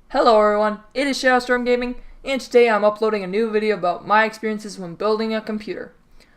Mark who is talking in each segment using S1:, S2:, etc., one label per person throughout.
S1: Hello everyone, it is Shadowstorm Gaming, and today I'm uploading a new video about my experiences when building a computer.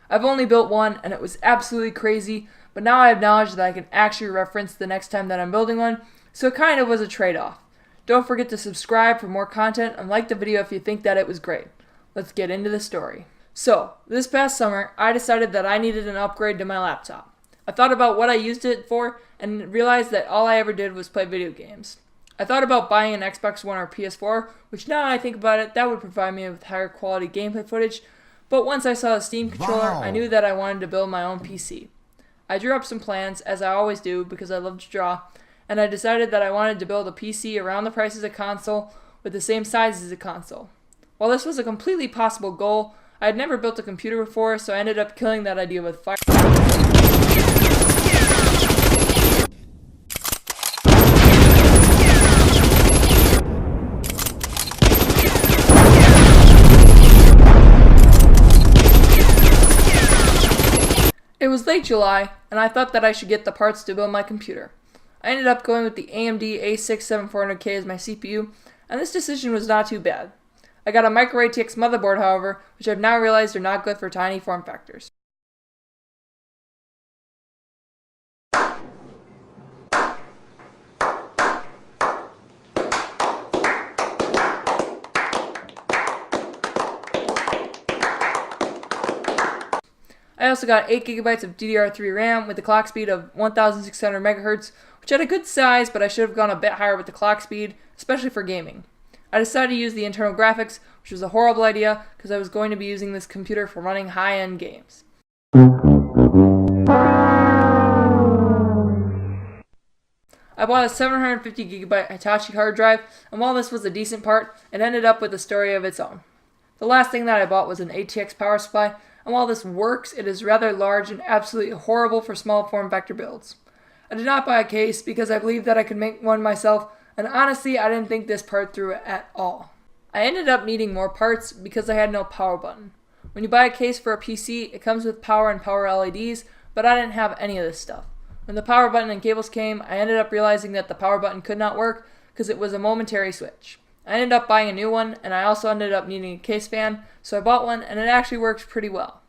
S1: I've only built one, and it was absolutely crazy, but now I have knowledge that I can actually reference the next time that I'm building one, so it kind of was a trade-off. Don't forget to subscribe for more content, and like the video if you think that it was great. Let's get into the story. So, this past summer, I decided that I needed an upgrade to my laptop. I thought about what I used it for, and realized that all I ever did was play video games. I thought about buying an Xbox One or PS4, which now I think about it, that would provide me with higher quality gameplay footage, but once I saw the Steam controller, I knew that I wanted to build my own PC. I drew up some plans, as I always do because I love to draw, and I decided that I wanted to build a PC around the price as a console, with the same size as a console. While this was a completely possible goal, I had never built a computer before, so I ended up killing that idea with fire. It was late July, and I thought that I should get the parts to build my computer. I ended up going with the AMD A6-7400K as my CPU, and this decision was not too bad. I got a micro ATX motherboard, however, which I've now realized are not good for tiny form factors. I also got 8GB of DDR3 RAM with a clock speed of 1600 MHz, which had a good size, but I should have gone a bit higher with the clock speed, especially for gaming. I decided to use the internal graphics, which was a horrible idea because I was going to be using this computer for running high-end games. I bought a 750GB Hitachi hard drive, and while this was a decent part, it ended up with a story of its own. The last thing that I bought was an ATX power supply, and while this works, it is rather large and absolutely horrible for small form factor builds. I did not buy a case because I believed that I could make one myself, and honestly, I didn't think this part through at all. I ended up needing more parts because I had no power button. When you buy a case for a PC, it comes with power and power LEDs, but I didn't have any of this stuff. When the power button and cables came, I ended up realizing that the power button could not work because it was a momentary switch. I ended up buying a new one, and I also ended up needing a case fan, so I bought one, and it actually worked pretty well.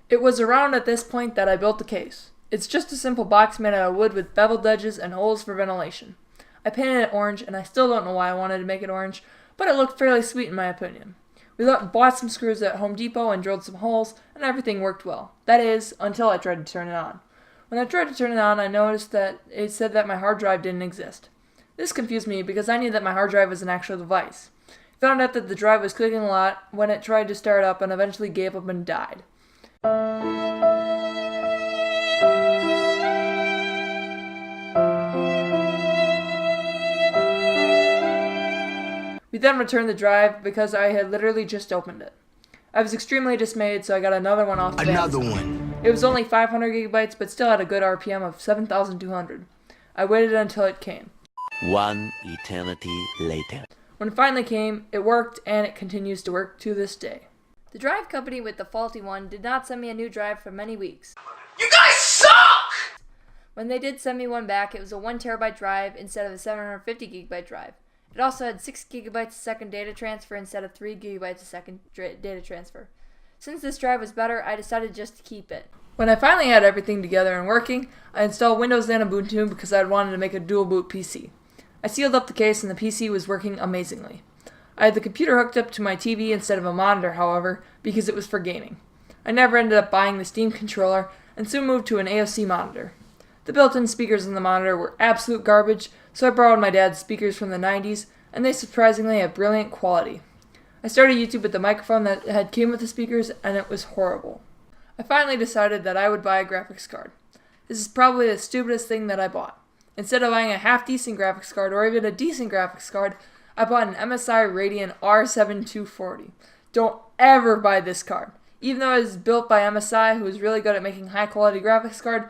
S1: It was around at this point that I built the case. It's just a simple box made out of wood with beveled edges and holes for ventilation. I painted it orange, and I still don't know why I wanted to make it orange, but it looked fairly sweet in my opinion. We bought some screws at Home Depot and drilled some holes, and everything worked well. That is, until I tried to turn it on. When I tried to turn it on, I noticed that it said that my hard drive didn't exist. This confused me because I knew that my hard drive was an actual device. I found out that the drive was clicking a lot when it tried to start up and eventually gave up and died. We then returned the drive because I had literally just opened it. I was extremely dismayed, so I got another one off of Amazon. It was only 500GB, but still had a good RPM of 7,200. I waited until it came.
S2: One eternity later.
S1: When it finally came, it worked, and it continues to work to this day.
S3: The drive company with the faulty one did not send me a new drive for many weeks.
S1: You guys suck!
S3: When they did send me one back, it was a 1TB drive instead of a 750GB drive. It also had 6GB a second data transfer instead of 3GB a second data transfer. Since this drive was better, I decided just to keep it.
S1: When I finally had everything together and working, I installed Windows and Ubuntu because I wanted to make a dual boot PC. I sealed up the case and the PC was working amazingly. I had the computer hooked up to my TV instead of a monitor, however, because it was for gaming. I never ended up buying the Steam controller and soon moved to an AOC monitor. The built-in speakers in the monitor were absolute garbage, so I borrowed my dad's speakers from the 90s, and they surprisingly have brilliant quality. I started YouTube with the microphone that had came with the speakers, and it was horrible. I finally decided that I would buy a graphics card. This is probably the stupidest thing that I bought. Instead of buying a half-decent graphics card or even a decent graphics card, I bought an MSI Radeon R7240. Don't ever buy this card. Even though it is built by MSI, who is really good at making high-quality graphics card,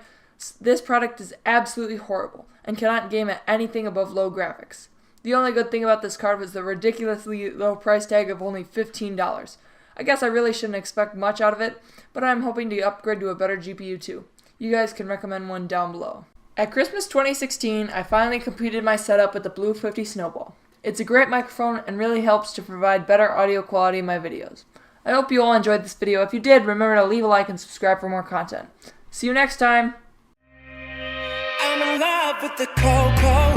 S1: this product is absolutely horrible and cannot game at anything above low graphics. The only good thing about this card was the ridiculously low price tag of only $15. I guess I really shouldn't expect much out of it, but I'm hoping to upgrade to a better GPU too. You guys can recommend one down below. At Christmas 2016, I finally completed my setup with the Blue 50 Snowball. It's a great microphone and really helps to provide better audio quality in my videos. I hope you all enjoyed this video. If you did, remember to leave a like and subscribe for more content. See you next time!
S4: I'm in love with the cold, cold